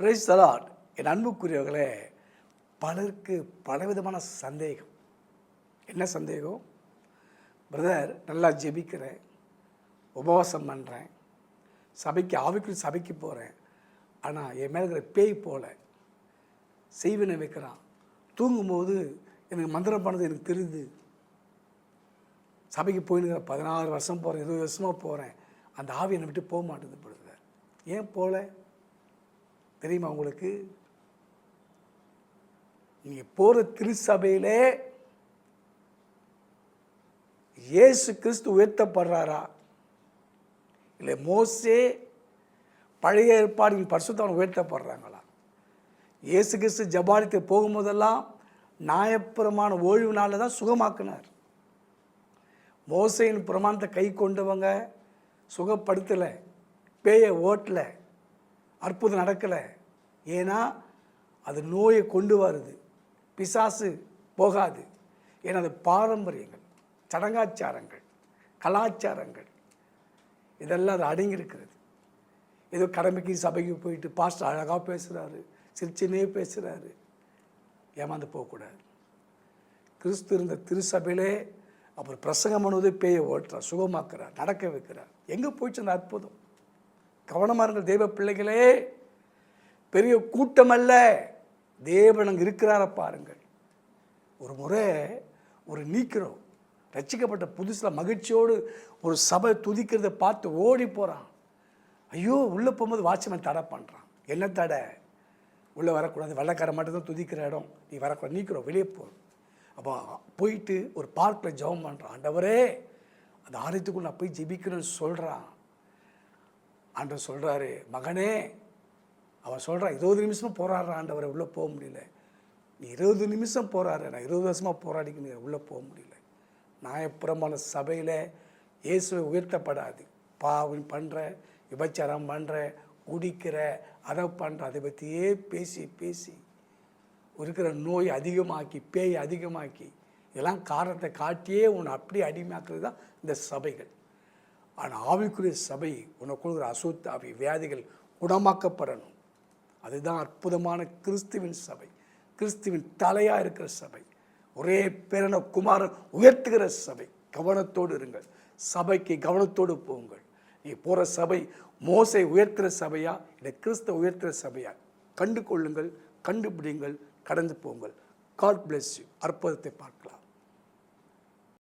Praise the Lord. என் அன்புக்குரியவர்களே, பலருக்கு பலவிதமான சந்தேகம். என்ன சந்தேகம்? பிரதர், நல்லா ஜெபிக்கிறேன், உபவாசம் பண்ணுறேன், ஆவிக்குரிய சபைக்கு போகிறேன், ஆனால் என் மேலே இருக்கிற பேய் போல செய்வினை வைக்கிறான். தூங்கும்போது எனக்கு மந்திரம் பண்ணது எனக்கு தெரியுது. சபைக்கு போயின்னு 16 வருஷம் போகிறேன், 20 வருஷமாக போகிறேன், அந்த ஆவி என்னை விட்டு போக மாட்டேது பிரதர். ஏன் போல தெரியுமா உங்களுக்கு? நீங்கள் போகிற திருச்சபையிலே இயேசு கிறிஸ்து உயர்த்தப்படுறாரா, இல்லை மோசே பழைய ஏற்பாடின் பரிசுத்தவன் உயர்த்தப்படுறாங்களா? இயேசு கிறிஸ்து ஜபாலித்து போகும்போதெல்லாம் நியாயப்பிரமாண ஓய்வு நாளில் தான் சுகமாக்குனார். மோசையின் பிரமாணத்தை கை கொண்டவங்க சுகப்படுத்தலை, பேயை ஓட்டலை, அற்புதம் நடக்கலை. ஏன்னா அது நோயை கொண்டு வருது, பிசாசு போகாது. ஏன்னா அது பாரம்பரியங்கள், சடங்காச்சாரங்கள், கலாச்சாரங்கள், இதெல்லாம் அது அடங்கியிருக்கிறது. ஏதோ கடமைக்கு சபைக்கு போயிட்டு பாஸ்டர் அழகாக பேசுகிறாரு, சிரிச்சினே பேசுகிறாரு, ஏமாந்து போகக்கூடாது. கிறிஸ்து இருந்த திருச்சபையிலே அப்புறம் பிரசங்கம் பண்ணுவது பேயை ஓட்டுறார், சுகமாக்குறார், நடக்க வைக்கிறார். எங்கே போயிடுச்சு அந்த அற்புதம்? கவனமாக இருங்கள் தெய்வ பிள்ளைகளே. பெரிய கூட்டம் அல்ல, தேவன் அங்கே இருக்கிறார பாருங்கள். ஒரு முறை ஒரு நீக்கிறோம் ரட்சிக்கப்பட்ட புதுசில் மகிழ்ச்சியோடு ஒரு சபை துதிக்கிறத பார்த்து ஓடி போகிறான். ஐயோ, உள்ளே போகும்போது வாட்ச்மேன் தடை பண்ணுறான். என்ன தடை? உள்ளே வரக்கூடாது, வெள்ளைக்கார மட்டும்தான் துதிக்கிற இடம், நீ வரக்கூடாது, நீக்கிறோம், வெளியே போ. அப்போ போயிட்டு ஒரு பார்க்கில் ஜெபம் பண்ணுறான். ஆண்டவரே, அந்த ஆலயத்துக்குள்ள நான் போய் ஜெபிக்கிறேன்னு சொல்கிறான். ஆண்டவர் சொல்கிறாரு, மகனே, அவன் சொல்கிறான் 20 நிமிஷமாக போராடுறான் ஆண்டவரை, உள்ளே போக முடியல. நீ 20 நிமிஷம் போராடுற, நான் 20 வருஷமாக போராடிக்கணும், உள்ளே போக முடியல. நியாயப்பிரமாண சபையில் இயேசுவை உயர்த்தப்படாது. பாவம் பண்ணுற, விபச்சாரம் பண்ணுற, குடிக்கிற, அதை பண்ணுற, அதை பற்றியே பேசி பேசி இருக்கிற நோய் அதிகமாக்கி, பேய் அதிகமாக்கி, இதெல்லாம் காரணத்தை காட்டியே உன்னை அப்படியே அடிமையாக்குறது தான் இந்த சபைகள். ஆனால் ஆவிக்குரிய சபை உனக்குள்ள அசுத்த ஆவி வியாதிகள் குணமாக்கப்படணும். அதுதான் அற்புதமான கிறிஸ்துவின் சபை, கிறிஸ்துவின் தலையாக இருக்கிற சபை, ஒரே பேரன குமாரன் உயர்த்துகிற சபை. கவனத்தோடு இருங்கள், சபைக்கு கவனத்தோடு போங்கள். நீ போகிற சபை மோசை உயர்த்துகிற சபையா, இல்லை கிறிஸ்துவ உயர்த்துகிற சபையா? கண்டு கொள்ளுங்கள், கண்டுபிடிங்கள், கடந்து போங்கள். God bless you. அற்புதத்தை பார்க்கலாம்.